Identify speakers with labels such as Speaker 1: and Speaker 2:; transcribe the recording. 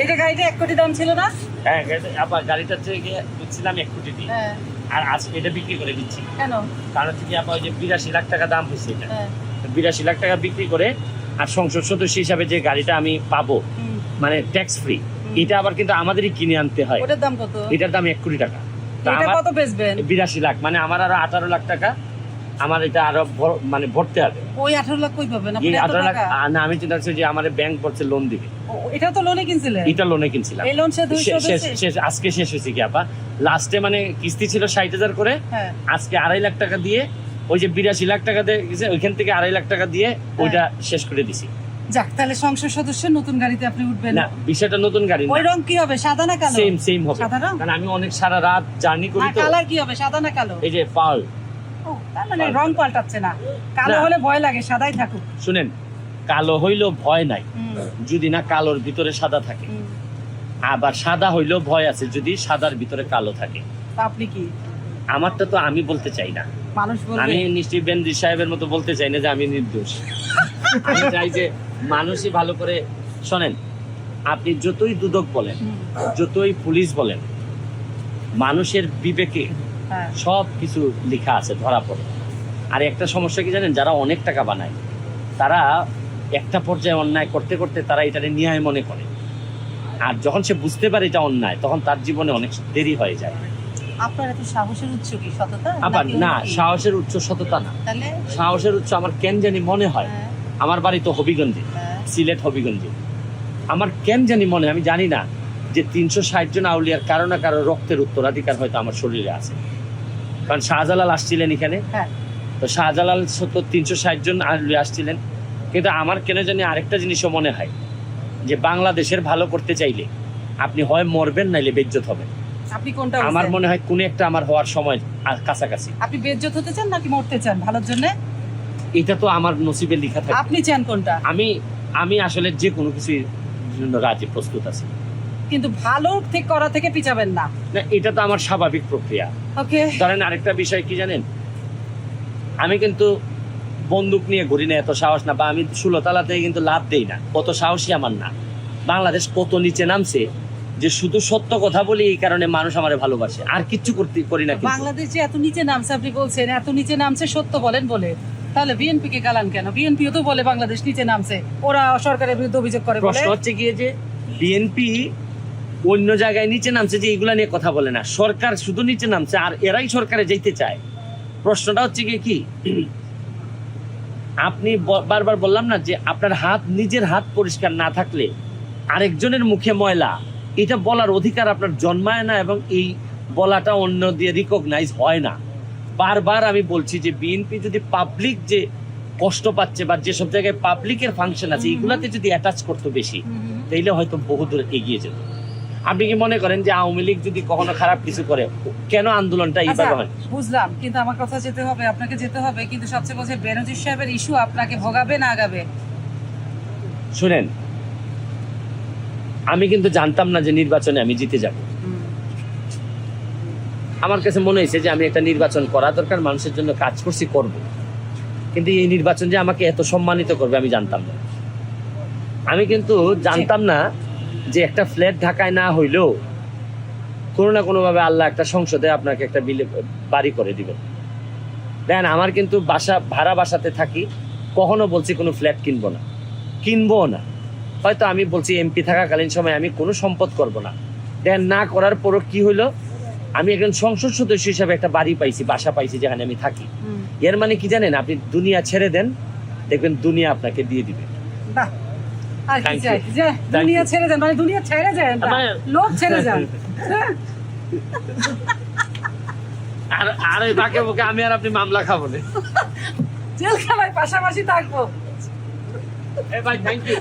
Speaker 1: এটা গাড়িটা 1 কোটি দাম ছিল না?
Speaker 2: হ্যাঁ আবার গাড়িটা থেকে দিচ্ছিলাম 1 কোটি দিয়ে।
Speaker 1: হ্যাঁ।
Speaker 2: আর আজকে এটা বিক্রি করে দিচ্ছি।
Speaker 1: কেন?
Speaker 2: কারণ হচ্ছে কি আপা ওই যে 82 লাখ টাকা দাম হয়েছে এটা।
Speaker 1: হ্যাঁ।
Speaker 2: 82 লাখ টাকা বিক্রি করে আর সংসদ সদস্য হিসাবে যে গাড়িটা আমি পাবো মানে ট্যাক্স ফ্রি, এটা আবার কিন্তু আমাদেরই কিনে আনতে হয়।
Speaker 1: ওটার দাম কত?
Speaker 2: এটার দাম 1 কোটি টাকা।
Speaker 1: এটা কত বেচবেন?
Speaker 2: 82 লাখ, মানে আমার আরো 18 লাখ টাকা আমার এটা আরো মানে ভরতে হবে।
Speaker 1: ওই 18 লাখ কই পাবেন আপনি?
Speaker 2: এই
Speaker 1: এত
Speaker 2: 18 লাখ
Speaker 1: টাকা?
Speaker 2: না, আমি চিন্তা করছি যে আমার ব্যাংক পড়ছে লোন দিবে।
Speaker 1: এটা তো লোনে কিনছিলেন?
Speaker 2: এটা লোনে কিনছিলাম।
Speaker 1: এই লোন শেষ
Speaker 2: আজকে শেষ হয়েছে কি আপা, লাস্টে মানে কিস্তি ছিল 60,000 করে,
Speaker 1: হ্যাঁ।
Speaker 2: আজকে 2.5 লাখ টাকা দিয়ে ওই যে 82 লাখ টাকা দিয়ে ওইখান থেকে 2.5 লাখ টাকা দিয়ে ওইটা শেষ করে দিছি।
Speaker 1: যাক, তাহলে সংসদ সদস্যের নতুন গাড়িতে আপনি উঠবেন
Speaker 2: না, বিষয়টা নতুন গাড়ি না।
Speaker 1: ওই রং কি হবে, সাদা না কালো?
Speaker 2: সেম হবে,
Speaker 1: সাদা রং?
Speaker 2: কারণ আমি অনেক সারা রাত জার্নি করি তো।
Speaker 1: কালার কি হবে, সাদা না কালো?
Speaker 2: এই যে পাল।
Speaker 1: ও, তার মানে রং পাল্টাচ্ছে না। কালো হলে ভয় লাগে, সাদাই থাকুক।
Speaker 2: শুনেন, কালো হইলেও ভয় নাই যদি না কালোর ভিতরে সাদা থাকে, আবার সাদা হইলেও ভয় আছে যদি সাদার ভিতরে কালো থাকে।
Speaker 1: আপনি কি?
Speaker 2: আমারটা তো আমি বলতে চাই না,
Speaker 1: মানুষ বলবে।
Speaker 2: আমি নিশ্চয়ই বেনজির সাহেবের মতো বলতে চাই না যে আমি নির্দোষ। আমি চাই যে মানুষই ভালো করে শোনেন। আপনি যতই দুদক বলেন, যতই পুলিশ বলেন, মানুষের বিবেকে সব কিছু লেখা আছে, ধরা পড়ে। আর একটা সমস্যা কি জানেন, যারা অনেক টাকা বানায় তারা একটা পর্যায়ে অন্যায় করতে করতে তারা এটাকে ন্যায় মনে করে, আর যখন সে বুঝতে পারে এটা অন্যায় তখন তার জীবনে অনেক দেরি হয়ে যায়।
Speaker 1: আপনার এত সাহসের উৎস কি সততা?
Speaker 2: আবার না, সাহসের উৎস সততা না,
Speaker 1: তাহলে
Speaker 2: সাহসের উৎস আমার কেন জানি মনে হয়, আমার বাড়ি তো হবিগঞ্জে, সিলেট হবিগঞ্জে। আমার কেন জানি মনে হয়, আমি জানি না, যে 360 জন আউলিয়ার কারো না কারো রক্তের উত্তরাধিকার হয়তো আমার শরীরে আছে। কারণ শাহজালাল আসছিলেন এখানে, তো শাহজালাল তো 360 জন আউলিয়া আসছিলেন। কিন্তু আমার কেন জানি আরেকটা জিনিসও মনে হয়, যে বাংলাদেশের ভালো করতে চাইলে আপনি হয় মরবেন নাইলে বেজ্জত হবেন।
Speaker 1: আপনি কোনটা?
Speaker 2: আমার মনে হয় কোন একটা আমার হওয়ার সময় কাছাকাছি।
Speaker 1: আপনি বেজ্জত হতে চান নাকি মরতে চান ভালোর জন্য?
Speaker 2: এটা তো আমার নসিবে লেখা থাকে।
Speaker 1: আপনি চান কোনটা?
Speaker 2: আমি আসলে যে কোনো কিছুর জন্য রাজি, প্রস্তুত আছি,
Speaker 1: কিন্তু ভালো ঠিক করা থেকে পিছাবেন না।
Speaker 2: না, এটা তো আমার স্বাভাবিক প্রক্রিয়া।
Speaker 1: ওকে।
Speaker 2: ধরেন আরেকটা বিষয় কি জানেন, আমি কিন্তু বন্দুক নিয়ে ঘুরি না, এত সাহস না, বা আমি 16 তলা থেকে কিন্তু লাভ দেই না, কত সাহসী আমার না। বাংলাদেশ কত নিচে নামছে, যে শুধু সত্য কথা বলি এই কারণে মানুষ আমারে ভালোবাসে, আর কিচ্ছু করি না।
Speaker 1: বাংলাদেশ যে এত নিচে নামছে, আপনি বলছেন এত নিচে নামছে সত্য বলেন বলে, তাহলে বিএনপি কে গালান কেন? বিএনপিও তো বলে বাংলাদেশ নিচে নামছে, ওরা সরকারের বিরুদ্ধে অভিযোগ করে।
Speaker 2: প্রশ্ন হচ্ছে কি যে বিএনপি অন্য জায়গায় নিচে নামছে যে এগুলা নিয়ে কথা বলে না, সরকার শুধু নিচে নামছে আর এরাই সরকারে যেতে চায়। প্রশ্নটা হচ্ছে কি আপনি বারবার বললাম না যে আপনার নিজের হাত পরিষ্কার না থাকলে আরেকজনের মুখে ময়লা, এটা বলার অধিকার আপনার জন্মায় না, এবং এই বলাটা অন্য দিয়ে রিকগনাইজ হয় না। বারবার আমি বলছি যে বিএনপি যদি পাবলিক যে কষ্ট পাচ্ছে বা যেসব জায়গায় পাবলিকের ফাংশন আছে এগুলাতে যদি অ্যাটাচ করতো বেশি, তাইলে হয়তো বহুদূর এগিয়ে যেত। আপনি কি মনে করেন যে আওয়ামী লীগ যদি কখনো খারাপ কিছু করে, কেন আন্দোলনটা এইভাবে হয়?
Speaker 1: বুঝলাম, কিন্তু আমার কথা যেতে হবে, আপনাকে যেতে হবে, কিন্তু সবচেয়ে বলছে বেনজির সাহেবের ইস্যু আপনাকে ভোগাবে না আগাবে?
Speaker 2: শুনেন, আমি কিন্তু জানতাম না যে নির্বাচনে আমি জিতে যাব। আমার কাছে মনে হয়েছে যে আমি একটা নির্বাচন করা দরকার, মানুষের জন্য কাজ করছি, করব। কিন্তু এই নির্বাচন যে আমাকে এত সম্মানিত করবে আমি জানতাম না। আমি কিন্তু জানতাম না যে একটা ফ্ল্যাট ঢাকায় না হইলেও কোনো না কোনোভাবে আল্লাহ একটা সংসদে আপনাকে একটা বাড়ি করে দিবেন। দেখেন, আমার কিন্তু ভাড়া বাসাতে থাকি, কখনো বলছি কোনো ফ্ল্যাট কিনবো না। হয়তো আমি বলছি এমপি থাকাকালীন সময় আমি কোনো সম্পদ করব না। দেখেন, না করার পরও কি হইলো, আমি একজন সংসদ সদস্য হিসাবে একটা বাড়ি পাইছি, বাসা পাইছি যেখানে আমি থাকি। এর মানে কি জানেন, আপনি দুনিয়া ছেড়ে দেন, দেখবেন দুনিয়া আপনাকে দিয়ে দিবে।
Speaker 1: আর কি চাই, যে দুনিয়া ছেড়ে দেন, মানে দুনিয়া ছেড়ে যান, লোক ছেড়ে যান।
Speaker 2: আর এই বাকে বুকে আমি আর আপনি মামলা খাবো না,
Speaker 1: জেলখানায় পাশাপাশি থাকবো।
Speaker 2: ভাই থ্যাংক ইউ।